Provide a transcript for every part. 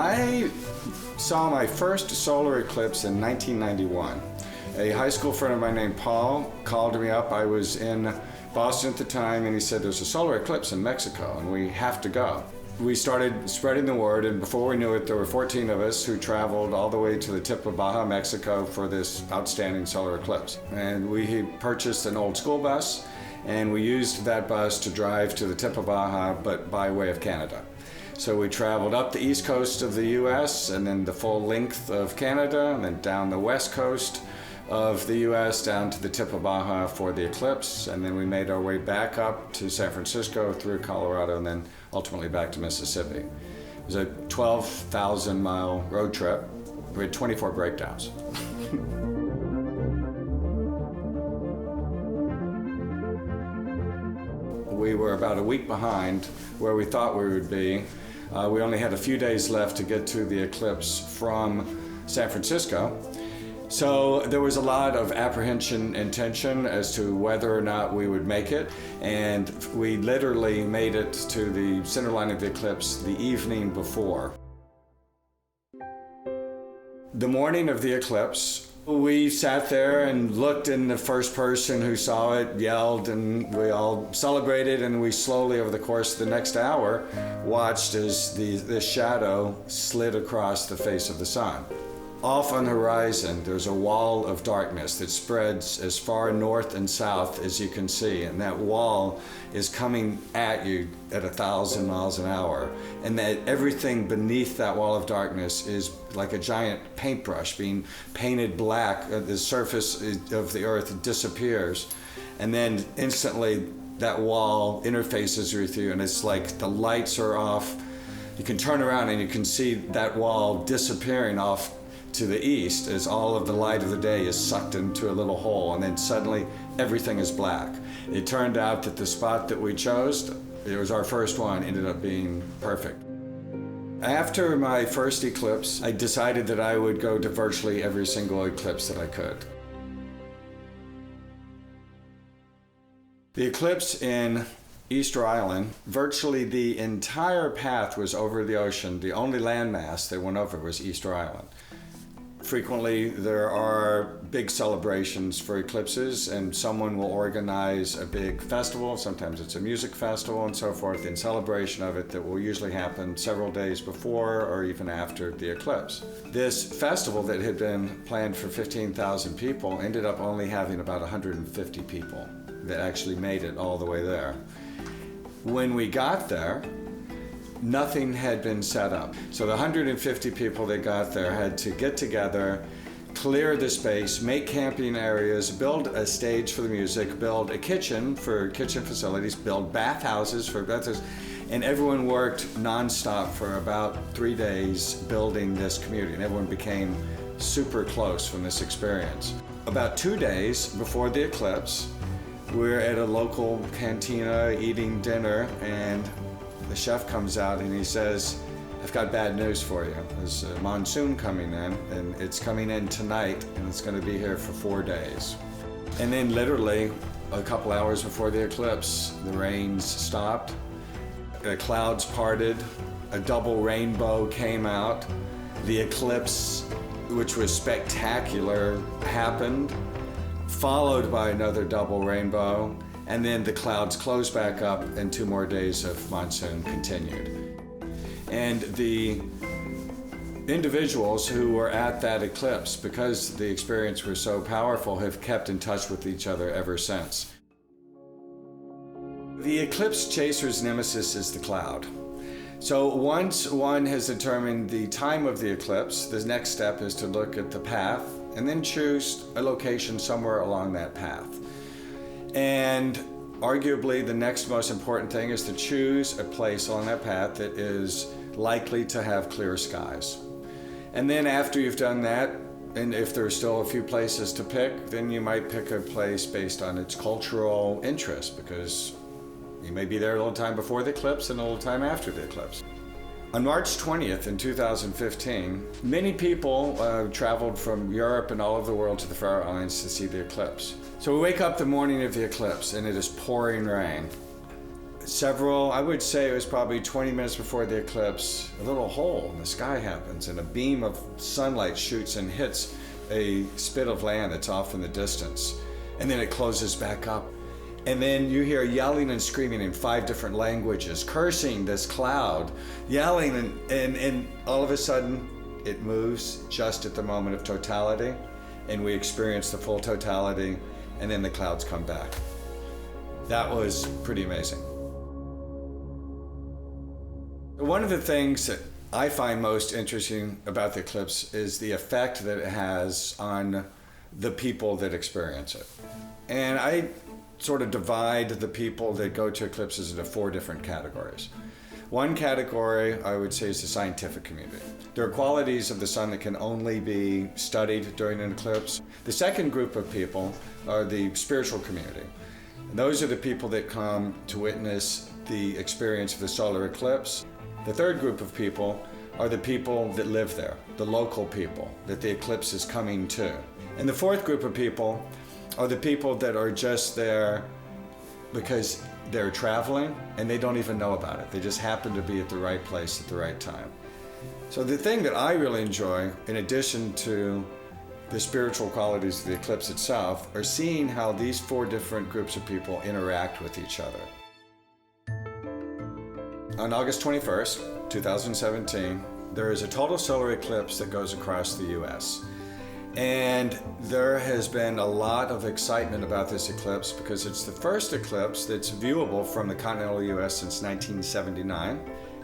I saw my first solar eclipse in 1991. A high school friend of mine named Paul called me up. I was in Boston at the time, and he said, there's a solar eclipse in Mexico, and we have to go. We started spreading the word, and before we knew it, there were 14 of us who traveled all the way to the tip of Baja, Mexico for this outstanding solar eclipse. And we purchased an old school bus, and we used that bus to drive to the tip of Baja, but by way of Canada. So we traveled up the east coast of the US, and then the full length of Canada, and then down the west coast of the US down to the tip of Baja for the eclipse, and then we made our way back up to San Francisco through Colorado and then ultimately back to Mississippi. It was a 12,000 mile road trip. We had 24 breakdowns. We were about a week behind where we thought we would be. We only had a few days left to get to the eclipse from San Francisco. So there was a lot of apprehension and tension as to whether or not we would make it, and we literally made it to the center line of the eclipse the evening before. The morning of the eclipse, we sat there and looked, and the first person who saw it yelled, and we all celebrated, and we slowly, over the course of the next hour, watched as this shadow slid across the face of the sun. Off on the horizon, there's a wall of darkness that spreads as far north and south as you can see, and that wall is coming at you at 1,000 miles an hour, and that everything beneath that wall of darkness is like a giant paintbrush being painted black. The surface of the earth disappears, and then instantly that wall interfaces with you, and it's like the lights are off. You can turn around and you can see that wall disappearing off to the east as all of the light of the day is sucked into a little hole, and then suddenly everything is black. It turned out that the spot that we chose, it was our first one, ended up being perfect. After my first eclipse, I decided that I would go to virtually every single eclipse that I could. The eclipse in Easter Island, virtually the entire path was over the ocean. The only landmass that went over was Easter Island. Frequently, there are big celebrations for eclipses, and someone will organize a big festival. Sometimes it's a music festival and so forth in celebration of it that will usually happen several days before or even after the eclipse. This festival that had been planned for 15,000 people ended up only having about 150 people that actually made it all the way there. When we got there, nothing had been set up. So the 150 people that got there had to get together, clear the space, make camping areas, build a stage for the music, build a kitchen for kitchen facilities, build bathhouses for bathhouses, and everyone worked nonstop for about 3 days building this community, and everyone became super close from this experience. About 2 days before the eclipse, we were at a local cantina eating dinner, and the chef comes out and he says, I've got bad news for you. There's a monsoon coming in, and it's coming in tonight, and it's going to be here for 4 days. And then literally a couple hours before the eclipse, the rains stopped, the clouds parted, a double rainbow came out, the eclipse, which was spectacular, happened, followed by another double rainbow, and then the clouds closed back up and 2 more days of monsoon continued. And the individuals who were at that eclipse, because the experience was so powerful, have kept in touch with each other ever since. The eclipse chaser's nemesis is the cloud. So once one has determined the time of the eclipse, the next step is to look at the path and then choose a location somewhere along that path. And arguably the next most important thing is to choose a place along that path that is likely to have clear skies. And then after you've done that, and if there's still a few places to pick, then you might pick a place based on its cultural interest, because you may be there a little time before the eclipse and a little time after the eclipse. On March 20th in 2015, many people traveled from Europe and all over the world to the Faroe Islands to see the eclipse. So we wake up the morning of the eclipse and it is pouring rain. I would say it was probably 20 minutes before the eclipse, a little hole in the sky happens and a beam of sunlight shoots and hits a spit of land that's off in the distance. And then it closes back up. And then you hear yelling and screaming in 5 different languages, cursing this cloud, yelling, and all of a sudden it moves just at the moment of totality, and we experience the full totality, and then the clouds come back. That was pretty amazing. One of the things that I find most interesting about the eclipse is the effect that it has on the people that experience it. And I sort of divide the people that go to eclipses into 4 different categories. One category, I would say, is the scientific community. There are qualities of the sun that can only be studied during an eclipse. The second group of people are the spiritual community. And those are the people that come to witness the experience of the solar eclipse. The third group of people are the people that live there, the local people that the eclipse is coming to. And the fourth group of people are the people that are just there because they're traveling and they don't even know about it. They just happen to be at the right place at the right time. So the thing that I really enjoy, in addition to the spiritual qualities of the eclipse itself, are seeing how these 4 different groups of people interact with each other. On August 21st, 2017, there is a total solar eclipse that goes across the US. And there has been a lot of excitement about this eclipse because it's the first eclipse that's viewable from the continental US since 1979.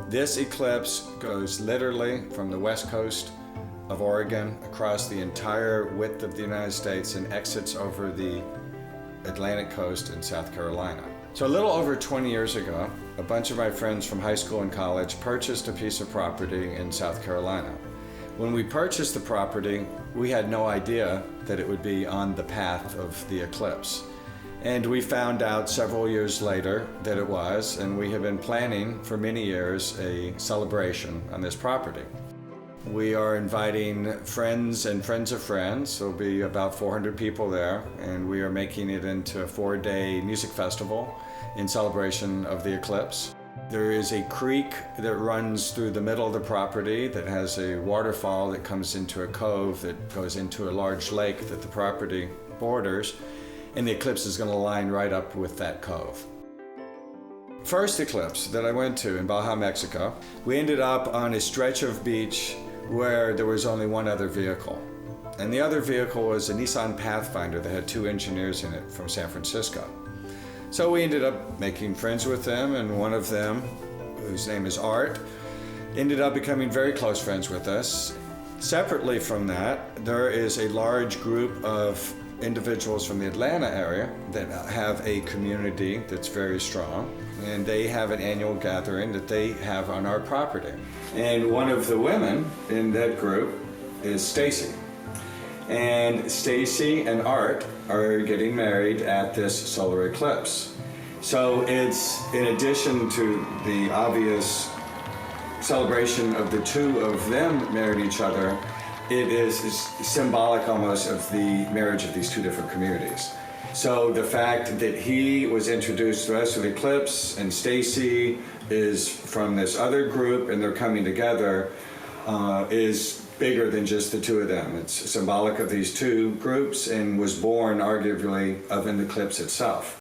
This eclipse goes literally from the west coast of Oregon across the entire width of the United States and exits over the Atlantic coast in South Carolina. So a little over 20 years ago, a bunch of my friends from high school and college purchased a piece of property in South Carolina. When we purchased the property, we had no idea that it would be on the path of the eclipse. And we found out several years later that it was, and we have been planning for many years a celebration on this property. We are inviting friends and friends of friends. There'll be about 400 people there, and we are making it into a 4-day music festival in celebration of the eclipse. There is a creek that runs through the middle of the property that has a waterfall that comes into a cove that goes into a large lake that the property borders, and the eclipse is going to line right up with that cove. First eclipse that I went to in Baja, Mexico, we ended up on a stretch of beach where there was only one other vehicle. And the other vehicle was a Nissan Pathfinder that had 2 engineers in it from San Francisco. So we ended up making friends with them, and one of them, whose name is Art, ended up becoming very close friends with us. Separately from that, there is a large group of individuals from the Atlanta area that have a community that's very strong, and they have an annual gathering that they have on our property. And one of the women in that group is Stacy. And Stacy and Art are getting married at this solar eclipse. So it's, in addition to the obvious celebration of the 2 of them marrying each other, it is symbolic almost of the marriage of these 2 different communities. So the fact that he was introduced to us with Eclipse and Stacy is from this other group and they're coming together is bigger than just the 2 of them. It's symbolic of these 2 groups and was born arguably of an eclipse itself.